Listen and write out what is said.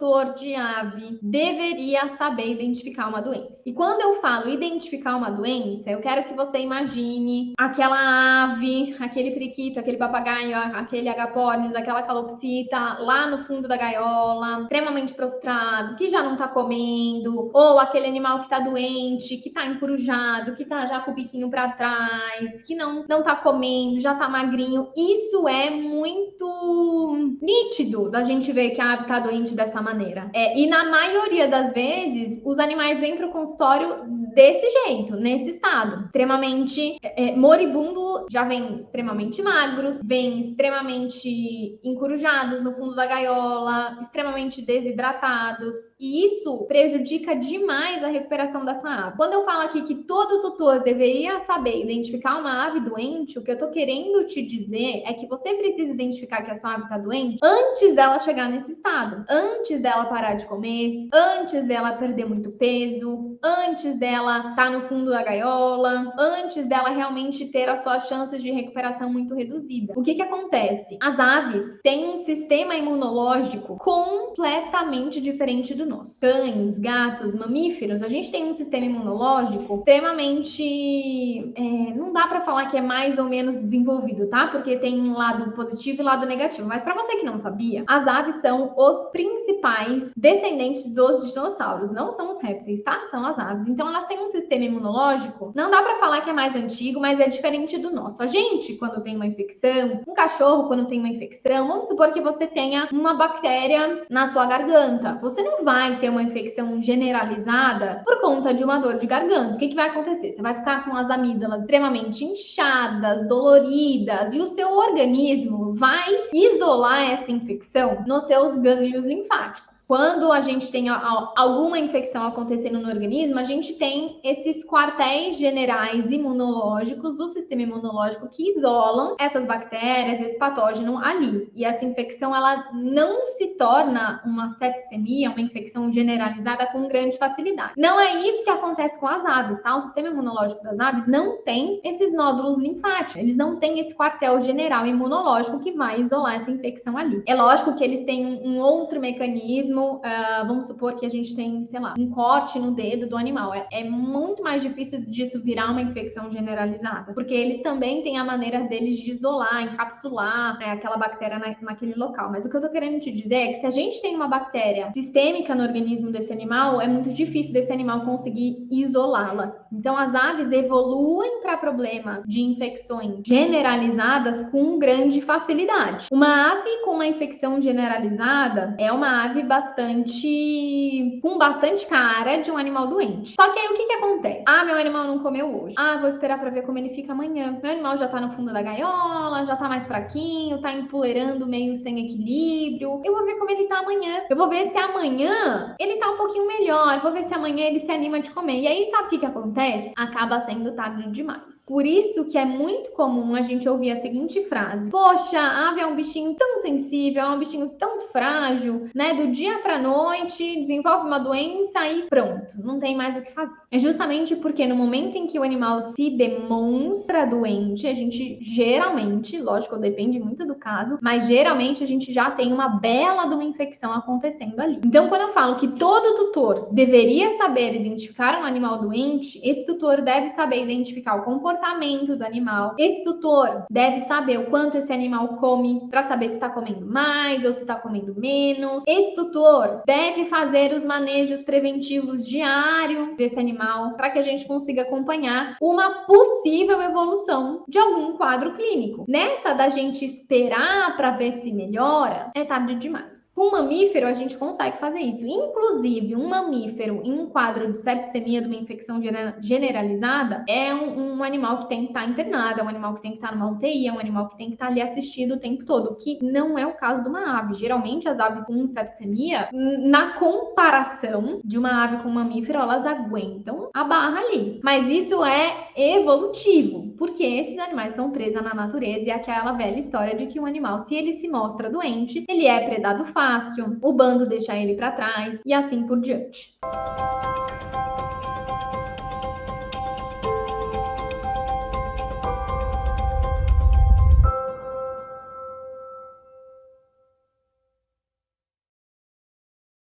tutor de ave deveria saber identificar uma doença? E quando eu falo identificar uma doença, eu quero que você imagine aquela ave, aquele periquito, aquele papagaio, aquele agapornis, aquela calopsita lá no fundo da gaiola, extremamente prostrado, que já não tá comendo, ou aquele animal que tá doente, que tá encorujado, que tá já com o biquinho para trás, que não tá comendo, já tá magrinho. Isso é muito nítido da gente ver que a ave tá doente dessa maneira. E na maioria das vezes, os animais vêm pro consultório desse jeito, nesse estado, extremamente moribundo, já vem extremamente magros, vem extremamente encorujados no fundo da gaiola, extremamente desidratados, e isso prejudica demais a recuperação dessa ave. Quando eu falo aqui que todo tutor deveria saber identificar uma ave doente, o que eu tô querendo te dizer é que você precisa identificar que a sua ave está doente antes dela chegar nesse estado, antes dela parar de comer, antes dela perder muito peso, antes dela estar no fundo da gaiola, antes dela realmente ter as suas chances de recuperação muito reduzida. O que acontece? As aves têm um sistema imunológico completamente diferente do nosso. Cães, gatos, mamíferos, a gente tem um sistema imunológico extremamente... não dá para falar que é mais ou menos desenvolvido, tá? Porque tem um lado positivo e lado negativo. Mas para você que não sabia, as aves são os principais descendentes dos dinossauros. Não são os répteis, tá? São as aves. Então elas têm um sistema imunológico, não dá para falar que é mais antigo, mas é diferente do nosso. A gente, quando tem uma infecção, um cachorro, quando tem uma infecção, vamos supor que você tenha uma bactéria na sua garganta. Você não vai ter uma infecção generalizada por conta de uma dor de garganta. O que vai acontecer? Você vai ficar com as amígdalas extremamente inchadas, doloridas, e o seu organismo vai isolar essa infecção nos seus gânglios linfáticos. Quando a gente tem alguma infecção acontecendo no organismo, a gente tem esses quartéis generais imunológicos do sistema imunológico que isolam essas bactérias, esse patógeno ali. E essa infecção, ela não se torna uma septicemia, uma infecção generalizada com grande facilidade. Não é isso que acontece com as aves, tá? O sistema imunológico das aves não tem esses nódulos linfáticos. Eles não têm esse quartel general imunológico que vai isolar essa infecção ali. É lógico que eles têm um outro mecanismo. Vamos supor que a gente tem, sei lá, um corte no dedo do animal. É muito mais difícil disso virar uma infecção generalizada, porque eles também têm a maneira deles de isolar, encapsular, né, aquela bactéria naquele local. Mas o que eu tô querendo te dizer é que se a gente tem uma bactéria sistêmica no organismo desse animal, é muito difícil desse animal conseguir isolá-la. Então, as aves evoluem para problemas de infecções generalizadas com grande facilidade. Uma ave com uma infecção generalizada é uma ave com bastante cara de um animal doente. Só que aí o que acontece? Meu animal não comeu hoje. Vou esperar para ver como ele fica amanhã. Meu animal já tá no fundo da gaiola, já tá mais fraquinho, tá empoleirando meio sem equilíbrio. Eu vou ver como ele tá amanhã. Eu vou ver se amanhã ele tá um pouquinho melhor. Vou ver se amanhã ele se anima de comer. E aí, sabe o que acontece? Acaba sendo tarde demais. Por isso que é muito comum a gente ouvir a seguinte frase: poxa, a ave é um bichinho tão sensível, é um bichinho tão frágil, né? Do dia pra noite, desenvolve uma doença e pronto, não tem mais o que fazer. É justamente porque no momento em que o animal se demonstra doente, a gente geralmente, lógico, depende muito do caso, mas geralmente a gente já tem uma bela de uma infecção acontecendo ali. Então, quando eu falo que todo tutor deveria saber identificar um animal doente, esse tutor deve saber identificar o comportamento do animal, esse tutor deve saber o quanto esse animal come, para saber se está comendo mais ou se está comendo menos. Esse tutor deve fazer os manejos preventivos diários desse animal para que a gente consiga acompanhar uma possível evolução de algum quadro clínico. Nessa da gente esperar para ver se melhora, é tarde demais. Com um mamífero, a gente consegue fazer isso. Inclusive, um mamífero em um quadro de septicemia, de uma infecção generalizada, é um animal que tem que estar internado, é um animal que tem que estar numa UTI, é um animal que tem que estar ali assistido o tempo todo, que não é o caso de uma ave. Geralmente, as aves com septicemia, na comparação de uma ave com um mamífero, elas aguentam a barra ali. Mas isso é evolutivo, porque esses animais são presos na natureza e aquela velha história de que um animal, se ele se mostra doente, ele é predado fácil, o bando deixa ele para trás e assim por diante.